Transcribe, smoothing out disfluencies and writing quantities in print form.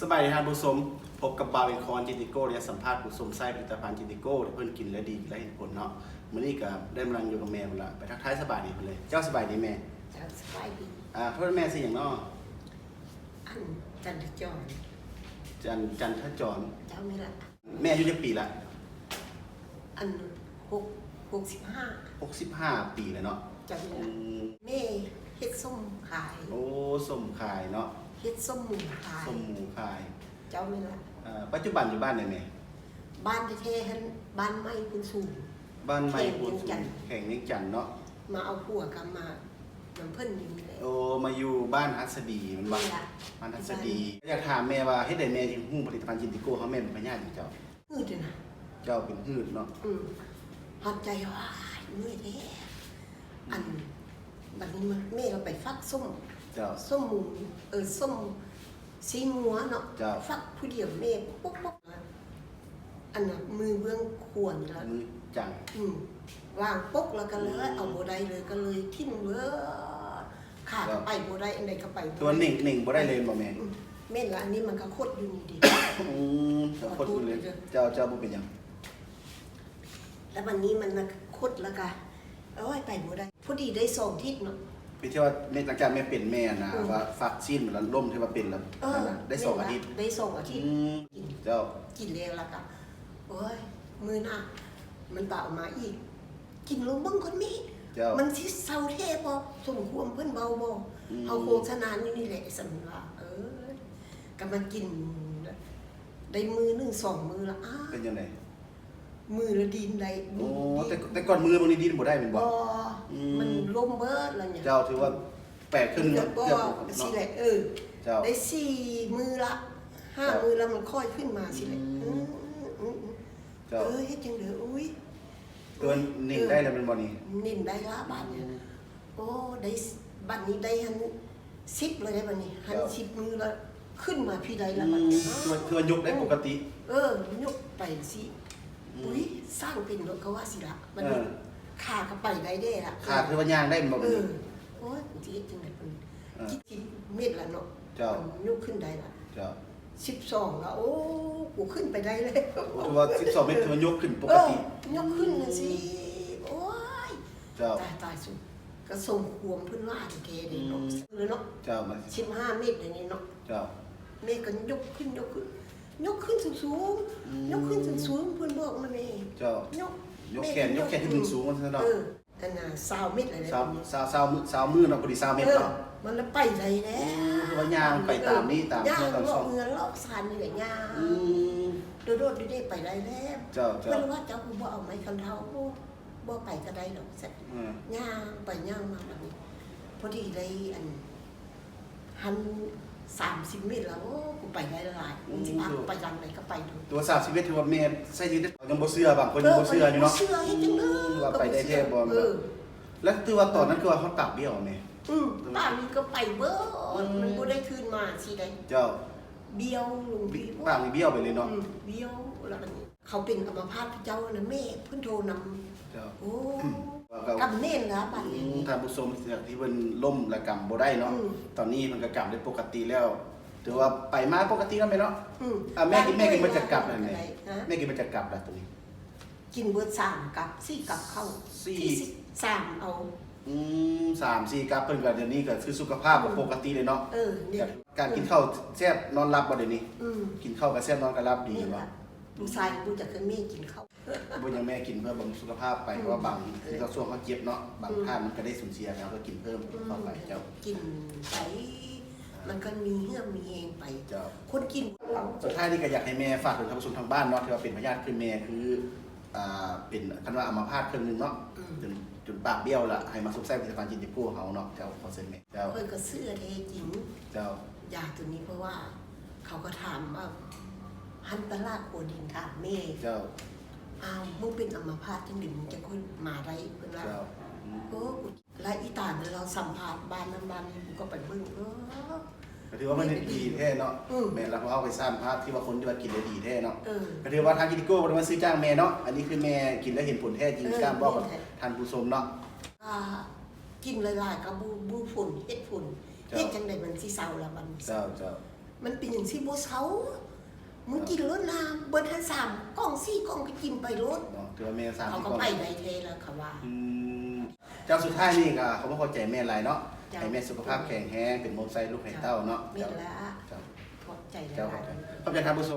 สบายดีครับผู้ชมพบกับบาวเอ็นคอนจิติโก้และสัมภาษณ์ผู้ชมไส้ผลิตภัณฑ์จิติโก้ที่เพิ่นกินและดีและเห็นผลเนาะมื้อนี้ก็ได้มาลังอยู่กับแม่พุ่นละไปทักทายสบายดีเพิ่นเลยเจ้าสบายดีแม่เจ้าสบายดีเพิ่นแม่สิหยังเนาะอันจันทจรจันทจรเจ้าไม่ละแม่อายุจักปีละอัน65 ปีแล้วเนาะเจ้าไม่ละแม่เฮ็ดส้มขายโอ้ส้มขายเนาะเฮ็ดส้มหมูขายส้มหมูขายเจ้าไม่ละปัจจุบันอยู่บ้านไหนแม่บ้านแท้ๆหั่นบ้านไม้คุณสูงบ้านไม้คุณสูงแห่งนิจันเนาะมาเอาผัวกลับมาน้ำเพิ่นอยู่นี่แหละโอ้มาอยู่บ้านฮัสดีมันบ้านฮัสดีอยากถามแม่ว่าเฮ็ดได้แม่จึงฮู้ผลิตภัณฑ์จินติโก้เฮาแม่เป็นพญาติเจ้าฮืดนะเจ้าเป็นฮืดเนาะหัดใจว่าเมื่อยแท้อันบัดนี้มันแม่เราไปฟักส้มเจ้าส้มหมูส้มสีมัวเนาะฟักผู้เดียวแม่ปุ๊บอันน่ะมือเบื้องควรแล้วมือจังวางปุ๊กแล้วก็เลยเอาบ่ได้เลยก็เลยทิ้งเลยขาดไปบ่ได้อันใดก็ไปตัวหนิ่งบ่ได้เลยบ่แม่แม่นละอันนี้มันก็คดอยู่นี่ดิคดอยู่เลยเจ้าบ่เป็นหยังแล้ววันนี้มันคดแล้วก็ไปบ่ได้พอดีได้2ทิศเนาะพี่ที่ว่าแม่หลังจากแม่เป็นแม่นะว่าฟักซีนแล้วล่มที่ว่าเป็นแล้วได้2อาทิตย์ได้2อาทิตย์เจ้ากินแล้วล่ะก็โอ้ยมื้อหน้ามันบ่เอามาอีกกินลงเบิ่งคนมีมันสิเศร้าแท้บ่สมควรเพิ่นเบาบ่เฮาโฆษณาอยู่นี่แหละสำว่าก็มันกินได้มื้อนึง2มื้อละเป็นจังได๋มือละดินได้โอ้แต่ก่อนมือบางทีดินบ่ได้แม่นบ่มันลมเบิดแล้วเนี่ยเจ้าถือว่าแปลกขึ้นเกือบสิแหละเจ้าได้4มื้อละ5มื้อแล้วมันค่อยขึ้นมาสิแหละเจ้าเฮ็ดจังได๋อุ้ยตัวนิ่งได้แล้วมันบ่นี่นิ่งได้ละบัดเนี่ยโอ้ได้บัดนี้ได้หัน10เลยได้บัดนี้หัน10มื้อแล้วขึ้นมาพี่ใดละบัดนี้คือยกได้ปกติยกไปสิอุ้ยสร้างเป็นรถเขาว่าสิละบัดนี้ขาก็ไปได้เด้ล่ะขาคือว่าย่างได้บ่โอ้ยสิเฮ็ดจังได๋เพิ่นคิดเม็ดละเนาะเจ้ายกขึ้นได้ล่ะเจ้า12แล้วโอ้กูขึ้นไปได้เลยถือว่า12เมตรถือว่ายกขึ้นปกติยกขึ้นน่ะสิโอ้ยเจ้าตายสุดก็ส่งควมเพิ่นว่าแกได้เนาะเลยเนาะเจ้ามัน15เมตรอย่างนี้เนาะเจ้าเมตรก็ยกขึ้นสูงยกขึ้นสูงเพิ่นบอกมาแม่เจ้ายกแขนที่มึงสูงมันซะเนาะอันน่ะ20เมตรอะไร20มือเนาะพอดี20เมตรเนาะมันแล้วไปได้แล้วคือว่าย่างไปตามนี้ตามที่เราสอนเงินรอบสานนี่แหละย่างโดดๆไปได้แล้วเจ้าเพิ่นว่าเจ้ากูบ่เอาไม้คันเท้าบ่ไปก็ได้ดอกซั่นย่างไปย่างมาบัดนี้พอดีได้อันหัน30เมตรแล้วกูไปได้หลายกูสิพาไปจังไดก็ไปดูตัว30เมตรถือว่าแม่ใช้ชีวิตยังบ่เชื่อบางคนยังบ่เชื่ออยู่เนาะว่าไปได้แท้บ่แล้วถือว่าตอนนั้นคือว่าเขาตับเบี้ยวแม่ป้านี่ก็ไปเบิดมันบ่ได้คืนมาสิได้เจ้าเบี้ยวลงพี่ป้านี่เบี้ยวไปเลยเนาะเบี้ยวแล้วก็เขาเป็นอัมพาตเจ้านะแม่เพิ่นโทรนำเจ้าโอ้กำเน้นล่ะบัดนี้ท่านผู้ชมที่เพิ่นล้มและกำบ่ได้เนาะตอนนี้มันก็กำได้ปกติแล้วถือว่าไปมาปกติแล้วแม่เนาะแม่กินมาจากกลับนั่นแหละแม่กินมาจากกลับล่ะตัวนี้กินเบิด3กับ4กับเข้า3เอา3-4กับเพิ่นก็เดี๋ยวนี้ก็คือสุขภาพปกติเลยเนาะเนี่ยการกินข้าวแซ่บนอนหลับบ่เดี๋ยวนี้กินข้าวก็แซ่บนอนก็หลับดีบ่ลูกชายกูจะเคยแม่กินข้าวบ่ยังแม่กินเพื่อบำรุงสุขภาพไปเพราะว่าบางที่เขาช่วงเขาเจ็บเนาะบางท่านมันก็ได้สูญเสียแล้วก็กินเพิ่มเข้าไปเจ้ากินไปมันก็มีเหื่อมมีเองไปเจ้าคนกินสุดท้ายนี่ก็อยากให้แม่ฝากถึงท่านผู้ชมทางบ้านเนาะที่ว่าเป็นพยาธิคือแม่คือเป็นคันว่าอัมพาตครึ่งนึงเนาะจนปากเบี้ยวละให้มาซุกแซ่บผลิตภัณฑ์จินติโก้เฮาเนาะเจ้าขอเชิญแม่เจ้าเพิ่นก็เชื่อแท้จริงเจ้ายาตัวนี้เพราะว่าเขาก็ถามว่าหันตลาดโคดินถามแม่เจ้ามึงเป็นอัมพาตจังได๋มึงจะค่อยมาได้เพิ่นว่าโอ้และอีตาเนี่ยเราสัมภาษณ์บ้านนั้นบ้านนี้ก็ไปเบิ่งก็ถือว่ามันดีแท้เนาะแม่เราเอาไปสร้างภาพที่ว่าคนที่ว่ากินได้ดีแท้เนาะก็ถือว่าทางจินติโก้บ่ได้มาซื้อจ้างแม่เนาะอันนี้คือแม่กินแล้วเห็นผลแท้จริงกล้าบอกกับท่านผู้ชมเนาะกินหลายๆก็บูฝนเฮ็ดฝนเฮ็ดจังได๋มันสิเศร้าละมันเจ้า มันเป็นอย่างที่บ่เซามึงกินรถน้ำเบิดทัน3กล่อง4กล่องก็กินไปรถ เนาะถือว่าแม่3 เขา ที่ ก็ ก่อน ไปได้เทแล้วเขาว่า เจ้าสุดท้ายนี่ก็เขาบ่เข้าใจแม่หลายเนาะ เจ้า ให้แม่สุขภาพแข็งแรงเป็นโมไซลูกให้เต้าเนาะ แม่ละ เจ้า ขอบใจห เจ้า ลาย ขอบใจครับผู้ชม